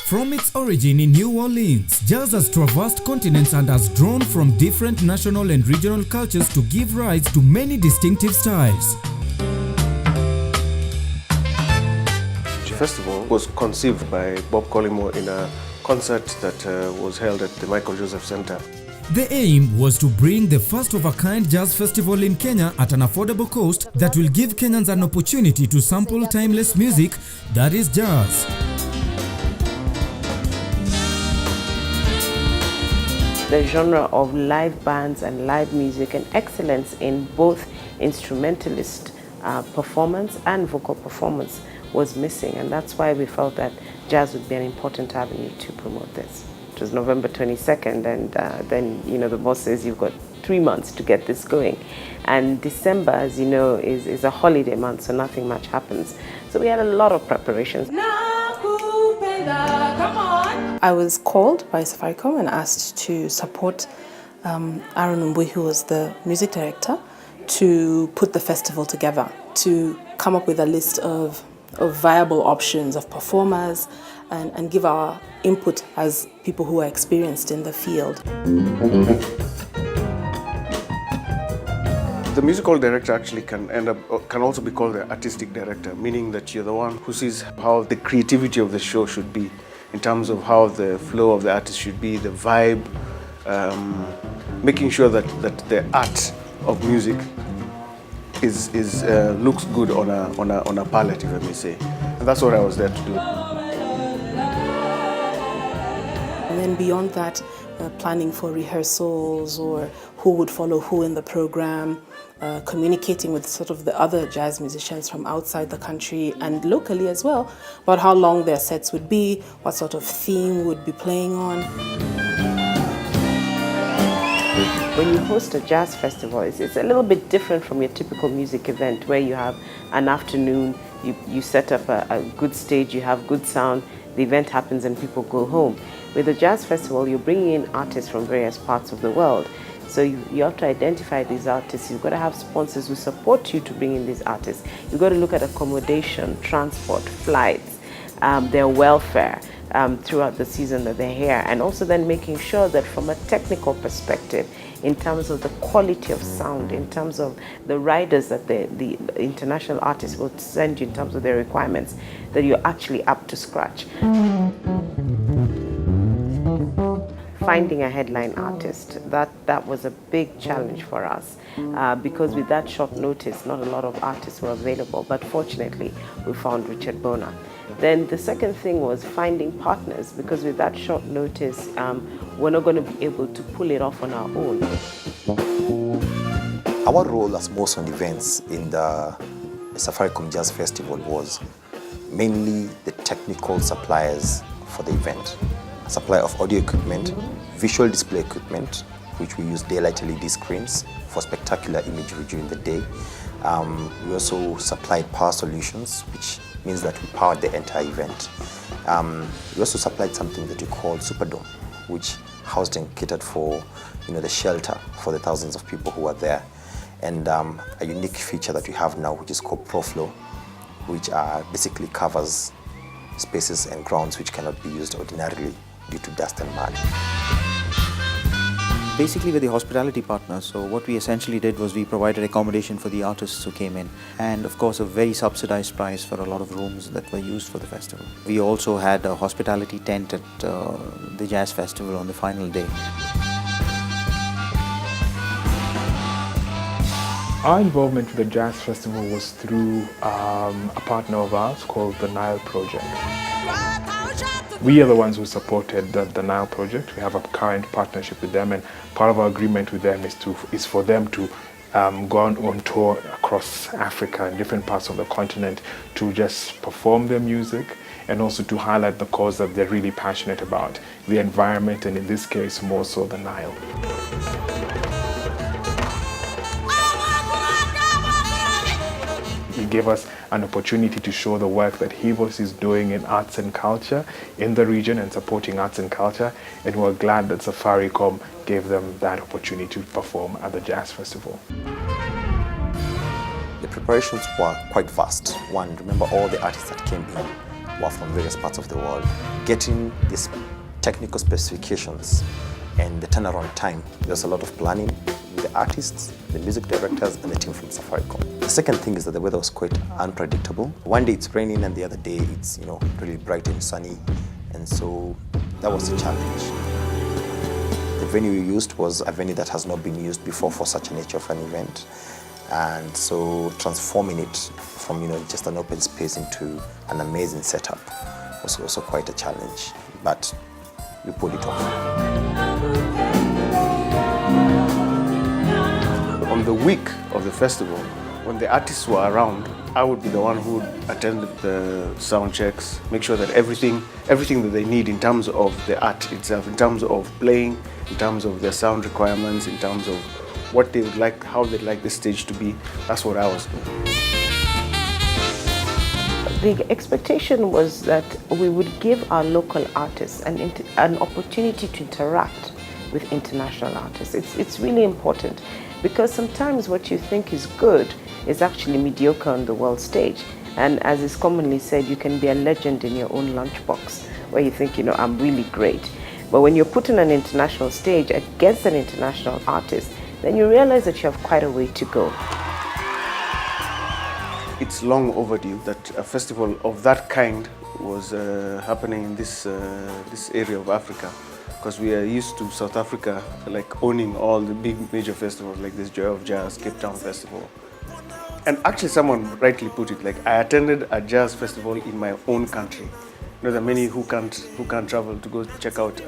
From its origin in New Orleans, jazz has traversed continents and has drawn from different national and regional cultures to give rise to many distinctive styles. The festival was conceived by Bob Collymore in a concert that was held at the Michael Joseph Center. The aim was to bring the first-of-a-kind jazz festival in Kenya at an affordable cost that will give Kenyans an opportunity to sample timeless music, that is jazz. The genre of live bands and live music and excellence in both instrumentalist performance and vocal performance was missing, and that's why we felt that jazz would be an important avenue to promote this. It was November 22nd, and then the boss says you've got 3 months to get this going, and December, as you know, is a holiday month, so nothing much happens. So we had a lot of preparations. I was called by Safaricom and asked to support Aaron Mbui, who was the music director, to put the festival together, to come up with a list of viable options of performers and give our input as people who are experienced in the field. The musical director actually can also be called the artistic director, meaning that you're the one who sees how the creativity of the show should be, in terms of how the flow of the artist should be, the vibe, making sure that the art of music looks good on a palette, if I may say. And that's what I was there to do. And then beyond that, planning for rehearsals or who would follow who in the program, communicating with sort of the other jazz musicians from outside the country and locally as well, about how long their sets would be, what sort of theme would be playing on. When you host a jazz festival, it's a little bit different from your typical music event where you have an afternoon, you set up a good stage, you have good sound, the event happens and people go home. With a jazz festival, you're bringing in artists from various parts of the world. So you have to identify these artists. You've got to have sponsors who support you to bring in these artists. You've got to look at accommodation, transport, flights, their welfare throughout the season that they're here, and also then making sure that from a technical perspective, in terms of the quality of sound, in terms of the riders that the international artists will send you in terms of their requirements, that you're actually up to scratch. Finding a headline artist, that was a big challenge for us because with that short notice, not a lot of artists were available, but fortunately we found Richard Bona. Then the second thing was finding partners, because with that short notice, we're not going to be able to pull it off on our own. Our role as Moson Events in the Safaricom Jazz Festival was mainly the technical suppliers for the event. Supply of audio equipment, visual display equipment, which we use daylight LED screens for spectacular imagery during the day. We also supplied power solutions, which means that we powered the entire event. We also supplied something that we call Superdome, which housed and catered for the shelter for the thousands of people who are there. And a unique feature that we have now, which is called ProFlow, which basically covers spaces and grounds which cannot be used ordinarily due to dust and mud. Basically, we're the hospitality partner, so what we essentially did was we provided accommodation for the artists who came in, and of course a very subsidized price for a lot of rooms that were used for the festival. We also had a hospitality tent at the Jazz Festival on the final day. Our involvement with the Jazz Festival was through a partner of ours called the Nile Project. We are the ones who supported the Nile Project. We have a current partnership with them, and part of our agreement with them is for them to go on tour across Africa and different parts of the continent to just perform their music and also to highlight the cause that they're really passionate about, the environment, and in this case more so the Nile. He gave us an opportunity to show the work that Hivos is doing in arts and culture in the region and supporting arts and culture, and we're glad that Safaricom gave them that opportunity to perform at the Jazz Festival. The preparations were quite vast. One, remember all the artists that came in. were from various parts of the world. Getting these technical specifications and the turnaround time, there's a lot of planning with the artists, the music directors, and the team from Safaricom. The second thing is that the weather was quite unpredictable. One day it's raining and the other day it's really bright and sunny, and so that was a challenge. The venue we used was a venue that has not been used before for such a nature of an event, and so transforming it from just an open space into an amazing setup was also quite a challenge, but we pulled it off. On the week of the festival, when the artists were around, I would be the one who would attend the sound checks, make sure that everything that they need in terms of the art itself, in terms of playing, in terms of their sound requirements, in terms of what they would like, how they'd like the stage to be, that's what I was doing. The expectation was that we would give our local artists an opportunity to interact with international artists. It's really important, because sometimes what you think is good is actually mediocre on the world stage. And as is commonly said, you can be a legend in your own lunchbox, where you think, I'm really great. But when you're put on an international stage against an international artist, then you realize that you have quite a way to go. It's long overdue that a festival of that kind was happening in this area of Africa, because we are used to South Africa owning all the big major festivals like this Joy of Jazz, Cape Town Festival. And actually someone rightly put it, I attended a jazz festival in my own country. There are many who can't travel to go check out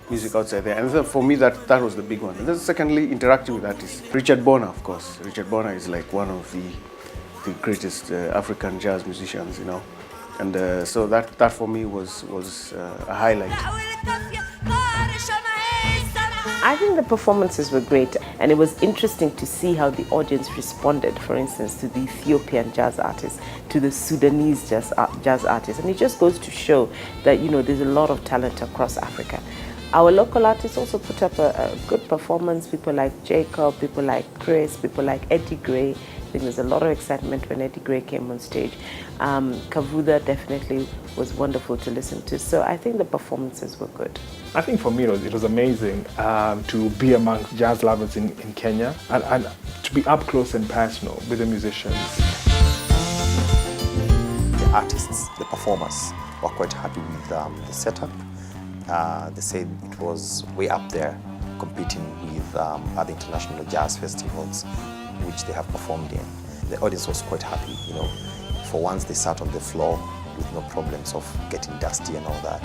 music outside there. And for me, that was the big one. And then secondly, interacting with artists. Richard Bona, of course. Richard Bona is one of the greatest African jazz musicians, and so that for me was a highlight. I think the performances were great, and it was interesting to see how the audience responded, for instance, to the Ethiopian jazz artists, to the Sudanese jazz artists, and it just goes to show that there's a lot of talent across Africa. Our local artists also put up a good performance. People like Jacob, people like Chris, people like Eddie Gray. I think there's a lot of excitement when Eddie Gray came on stage. Kavuda definitely was wonderful to listen to. So I think the performances were good. I think for me it was amazing to be amongst jazz lovers in Kenya and to be up close and personal with the musicians. The artists, the performers were quite happy with the setup. They said it was way up there, competing with other international jazz festivals which they have performed in. The audience was quite happy, For once they sat on the floor with no problems of getting dusty and all that.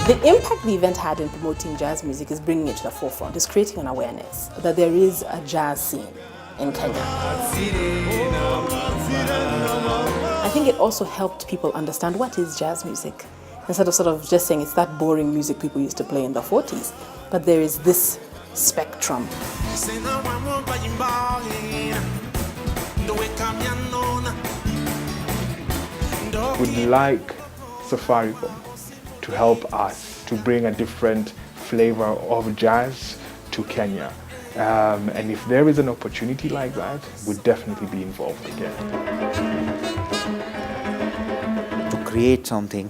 The impact the event had in promoting jazz music is bringing it to the forefront, is creating an awareness that there is a jazz scene in Kenya. I think it also helped people understand what is jazz music, instead of sort of just saying it's that boring music people used to play in the 40s. But there is this spectrum. We'd like Safaricom to help us to bring a different flavor of jazz to Kenya. And if there is an opportunity like that, we'd definitely be involved again. To create something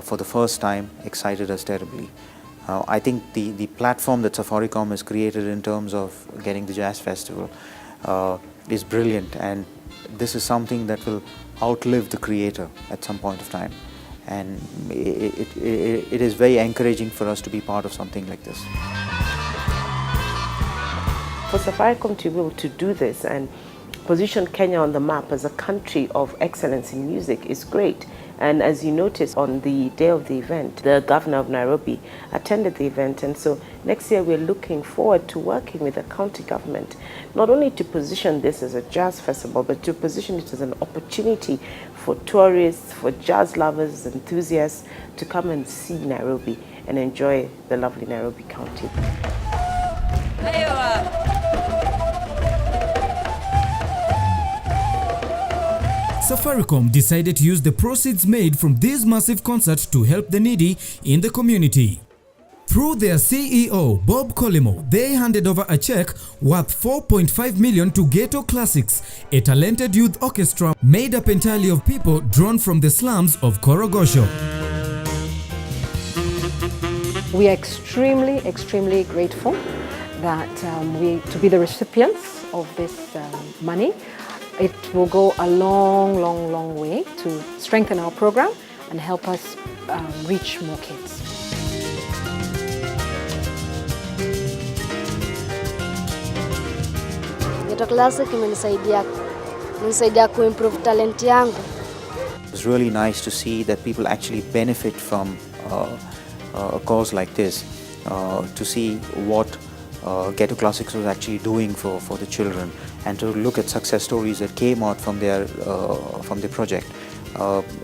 for the first time excited us terribly. I think the platform that Safaricom has created in terms of getting the Jazz Festival is brilliant, and this is something that will outlive the creator at some point of time. And it is very encouraging for us to be part of something like this. For Safaricom to be able to do this and position Kenya on the map as a country of excellence in music is great. And as you notice, on the day of the event, the governor of Nairobi attended the event. And so next year we're looking forward to working with the county government, not only to position this as a jazz festival, but to position it as an opportunity for tourists, for jazz lovers, enthusiasts to come and see Nairobi and enjoy the lovely Nairobi County. Safaricom decided to use the proceeds made from this massive concert to help the needy in the community. Through their CEO, Bob Colimo, they handed over a check worth 4.5 million to Ghetto Classics, a talented youth orchestra made up entirely of people drawn from the slums of Korogosho. We are extremely grateful that to be the recipients of this money. It will go a long way to strengthen our program and help us reach more kids. Ghetto Classic imenisaidia kuimprove talent yangu. It's really nice to see that people actually benefit from a cause like this, to see what Ghetto Classics was actually doing for the children, and to look at success stories that came out from their project.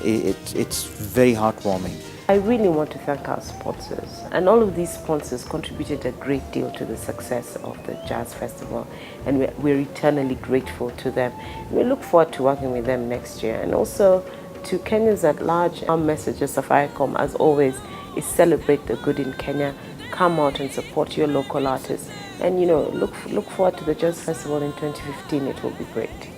It's very heartwarming. I really want to thank our sponsors, and all of these sponsors contributed a great deal to the success of the Jazz Festival, and we're eternally grateful to them. We look forward to working with them next year. And also to Kenyans at large, our message at Safaricom, as always, is celebrate the good in Kenya. Come out and support your local artists, and look forward to the Jazz Festival in 2015. It will be great.